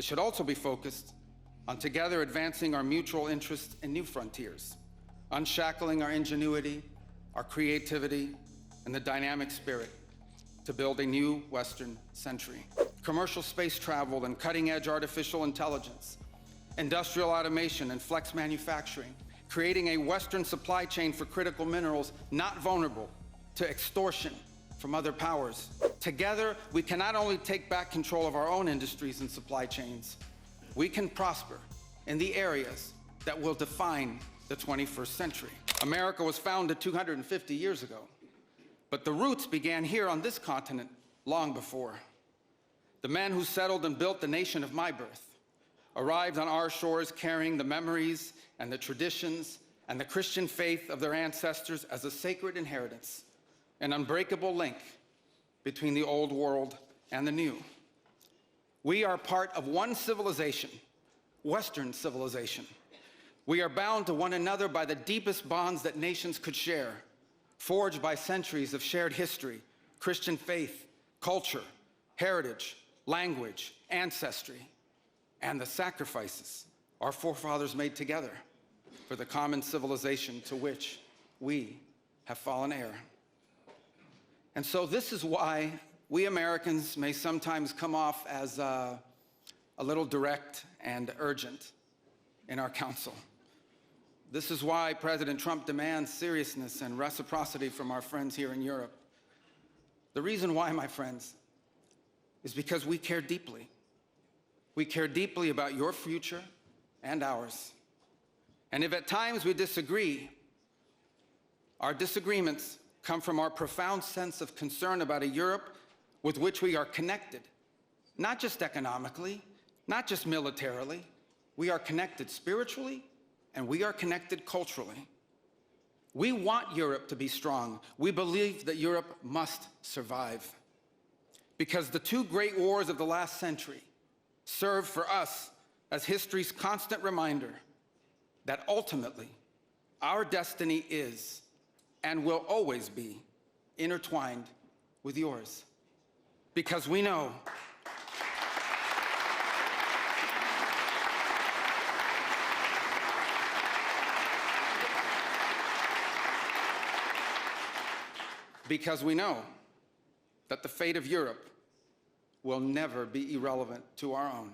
It should also be focused on together advancing our mutual interests in new frontiers, unshackling our ingenuity, our creativity, and the dynamic spirit to build a new Western century. Commercial space travel and cutting-edge artificial intelligence, industrial automation and flex manufacturing, creating a Western supply chain for critical minerals not vulnerable to extortion from other powers. Together, we can not only take back control of our own industries and supply chains, we can prosper in the areas that will define the 21st century. America was founded 250 years ago, but the roots began here on this continent long before. The men who settled and built the nation of my birth arrived on our shores carrying the memories and the traditions and the Christian faith of their ancestors as a sacred inheritance, an unbreakable link between the old world and the new. We are part of one civilization, Western civilization. We are bound to one another by the deepest bonds that nations could share, forged by centuries of shared history, Christian faith, culture, heritage, language, ancestry, and the sacrifices our forefathers made together for the common civilization to which we have fallen heir. And so this is why we Americans may sometimes come off as a little direct and urgent in our counsel. This is why President Trump demands seriousness and reciprocity from our friends here in Europe. The reason why, my friends, is because we care deeply. We care deeply about your future and ours. And if at times we disagree, our disagreements come from our profound sense of concern about a Europe with which we are connected, not just economically, not just militarily. We are connected spiritually, and we are connected culturally. We want Europe to be strong. We believe that Europe must survive. Because the two great wars of the last century serve for us as history's constant reminder that ultimately our destiny is and will always be intertwined with yours. Because we know that the fate of Europe will never be irrelevant to our own.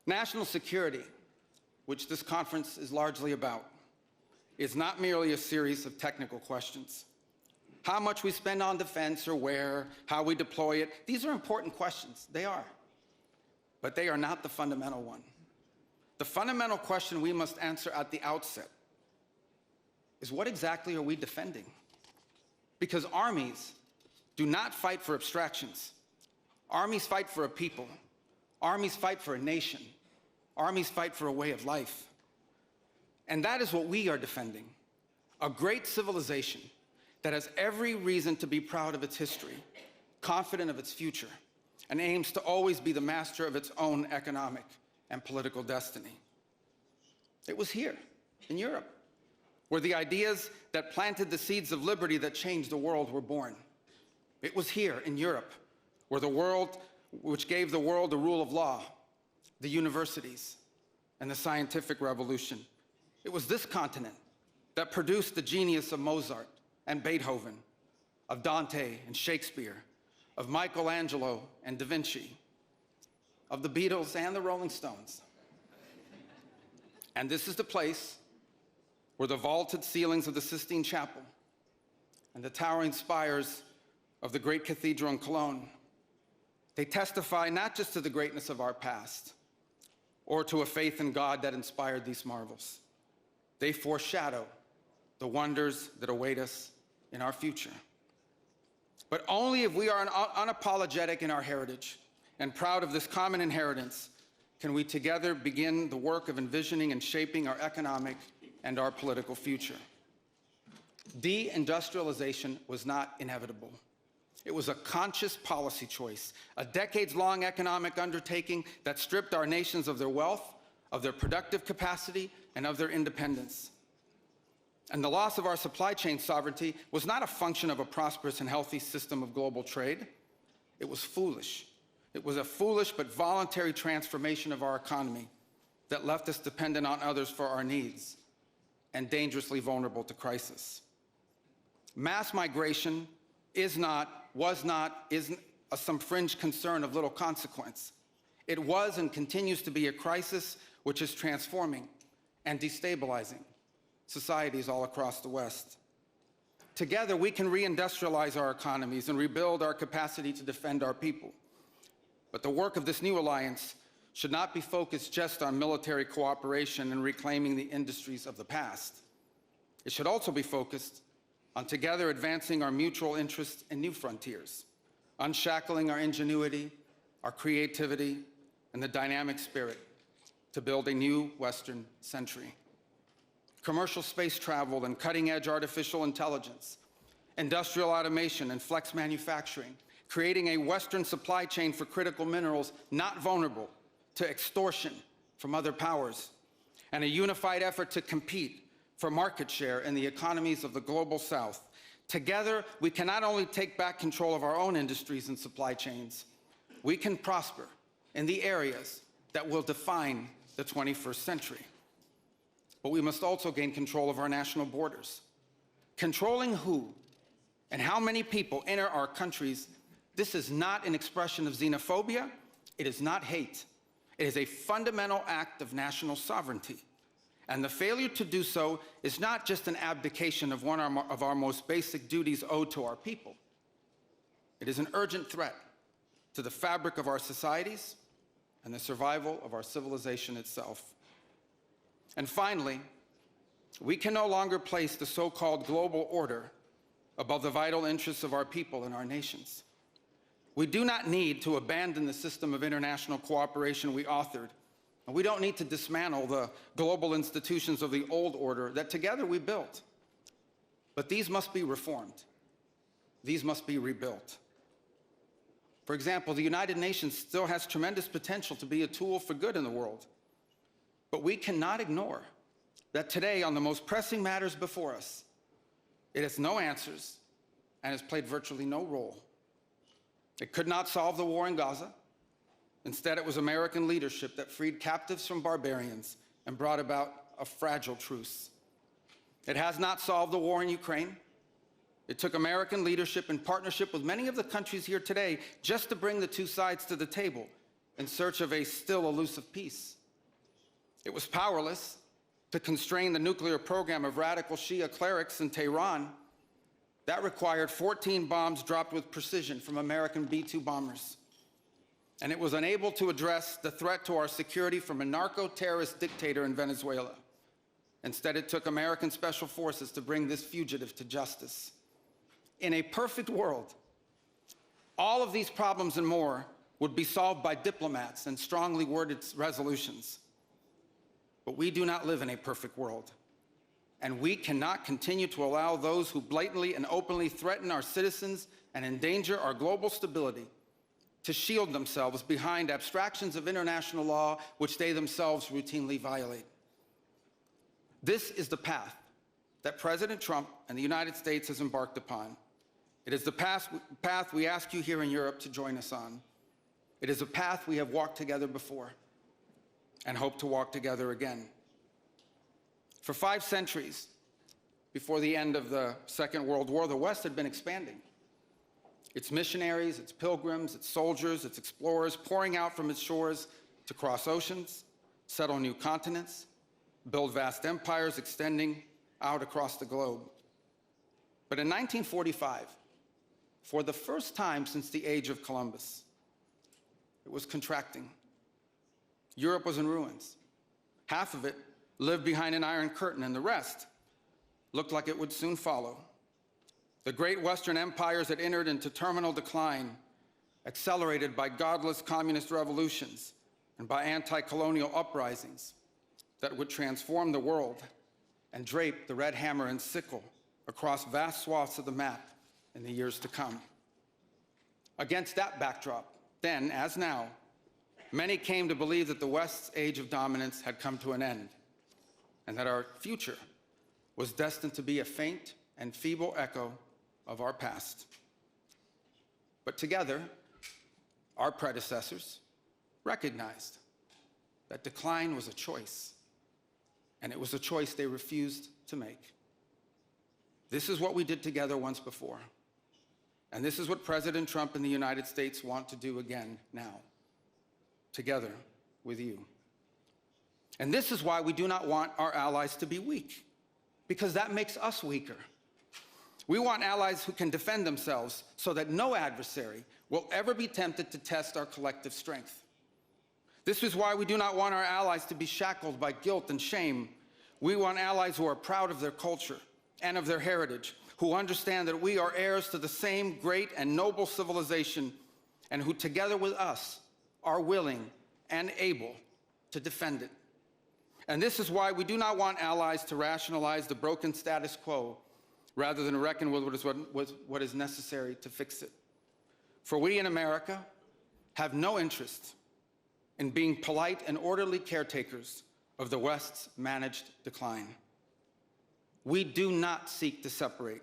National security, which this conference is largely about, is not merely a series of technical questions. How much we spend on defense or where, how we deploy it, these are important questions, they are. But they are not the fundamental one. The fundamental question we must answer at the outset is, what exactly are we defending? Because armies do not fight for abstractions. Armies fight for a people. Armies fight for a nation. Armies fight for a way of life. And that is what we are defending, a great civilization that has every reason to be proud of its history, confident of its future, and aims to always be the master of its own economic and political destiny. It was here, in Europe, where the ideas that planted the seeds of liberty that changed the world were born. It was here, in Europe, which gave the world the rule of law, the universities, and the scientific revolution. It was this continent that produced the genius of Mozart and Beethoven, of Dante and Shakespeare, of Michelangelo and Da Vinci, of the Beatles and the Rolling Stones. And this is the place where the vaulted ceilings of the Sistine Chapel and the towering spires of the great cathedral in Cologne, they testify not just to the greatness of our past or to a faith in God that inspired these marvels. They foreshadow the wonders that await us in our future. But only if we are unapologetic in our heritage and proud of this common inheritance can we together begin the work of envisioning and shaping our economic and our political future. Deindustrialization was not inevitable. It was a conscious policy choice, a decades-long economic undertaking that stripped our nations of their wealth, of their productive capacity, and of their independence. And the loss of our supply chain sovereignty was not a function of a prosperous and healthy system of global trade. It was foolish. It was a foolish but voluntary transformation of our economy that left us dependent on others for our needs and dangerously vulnerable to crisis. Mass migration isn't some fringe concern of little consequence. It was and continues to be a crisis which is transforming and destabilizing societies all across the West. Together, we can reindustrialize our economies and rebuild our capacity to defend our people. But the work of this new alliance should not be focused just on military cooperation and reclaiming the industries of the past. It should also be focused on together advancing our mutual interests in new frontiers, unshackling our ingenuity, our creativity, and the dynamic spirit to build a new Western century. Commercial space travel and cutting-edge artificial intelligence, industrial automation and flex manufacturing, creating a Western supply chain for critical minerals not vulnerable to extortion from other powers, and a unified effort to compete for market share in the economies of the global South. Together, we can not only take back control of our own industries and supply chains, we can prosper in the areas that will define the 21st century. But we must also gain control of our national borders. Controlling who and how many people enter our countries, this is not an expression of xenophobia, it is not hate. It is a fundamental act of national sovereignty. And the failure to do so is not just an abdication of one of our most basic duties owed to our people. It is an urgent threat to the fabric of our societies and the survival of our civilization itself. And finally, we can no longer place the so-called global order above the vital interests of our people and our nations. We do not need to abandon the system of international cooperation we authored, and we don't need to dismantle the global institutions of the old order that together we built. But these must be reformed. These must be rebuilt. For example, the United Nations still has tremendous potential to be a tool for good in the world. But we cannot ignore that today, on the most pressing matters before us, it has no answers and has played virtually no role. It could not solve the war in Gaza. Instead, it was American leadership that freed captives from barbarians and brought about a fragile truce. It has not solved the war in Ukraine. It took American leadership in partnership with many of the countries here today just to bring the two sides to the table in search of a still elusive peace. It was powerless to constrain the nuclear program of radical Shia clerics in Tehran. That required 14 bombs dropped with precision from American B-2 bombers. And it was unable to address the threat to our security from a narco-terrorist dictator in Venezuela. Instead, it took American special forces to bring this fugitive to justice. In a perfect world, all of these problems and more would be solved by diplomats and strongly worded resolutions. But we do not live in a perfect world. And we cannot continue to allow those who blatantly and openly threaten our citizens and endanger our global stability to shield themselves behind abstractions of international law which they themselves routinely violate. This is the path that President Trump and the United States has embarked upon. It is the path we ask you here in Europe to join us on. It is a path we have walked together before and hope to walk together again. For 5 centuries, before the end of the Second World War, the West had been expanding. Its missionaries, its pilgrims, its soldiers, its explorers pouring out from its shores to cross oceans, settle new continents, build vast empires extending out across the globe. But in 1945, for the first time since the age of Columbus, it was contracting. Europe was in ruins. Half of it lived behind an iron curtain, and the rest looked like it would soon follow. The great Western empires had entered into terminal decline, accelerated by godless communist revolutions and by anti-colonial uprisings that would transform the world and drape the red hammer and sickle across vast swaths of the map in the years to come. Against that backdrop, then as now, many came to believe that the West's age of dominance had come to an end, and that our future was destined to be a faint and feeble echo of our past. But together, our predecessors, recognized that decline was a choice, and it was a choice they refused to make. This is what we did together once before, and this is what President Trump and the United States want to do again now, together with you. And this is why we do not want our allies to be weak, because that makes us weaker. We want allies who can defend themselves so that no adversary will ever be tempted to test our collective strength. This is why we do not want our allies to be shackled by guilt and shame. We want allies who are proud of their culture and of their heritage, who understand that we are heirs to the same great and noble civilization, and who together with us are willing and able to defend it. And this is why we do not want allies to rationalize the broken status quo rather than reckon with what is necessary to fix it. For we in America have no interest in being polite and orderly caretakers of the West's managed decline. We do not seek to separate,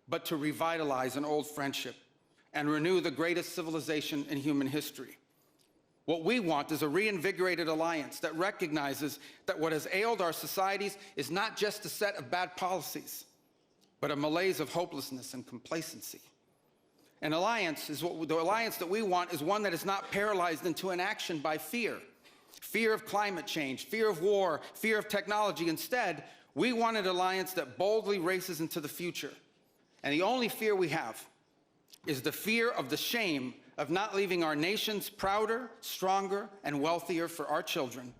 but to revitalize an old friendship and renew the greatest civilization in human history. What we want is a reinvigorated alliance that recognizes that what has ailed our societies is not just a set of bad policies, but a malaise of hopelessness and complacency. An alliance is the alliance that we want is one that is not paralyzed into inaction by fear. Fear of climate change, fear of war, fear of technology. Instead, we want an alliance that boldly races into the future. And the only fear we have is the fear of the shame of not leaving our nations prouder, stronger, and wealthier for our children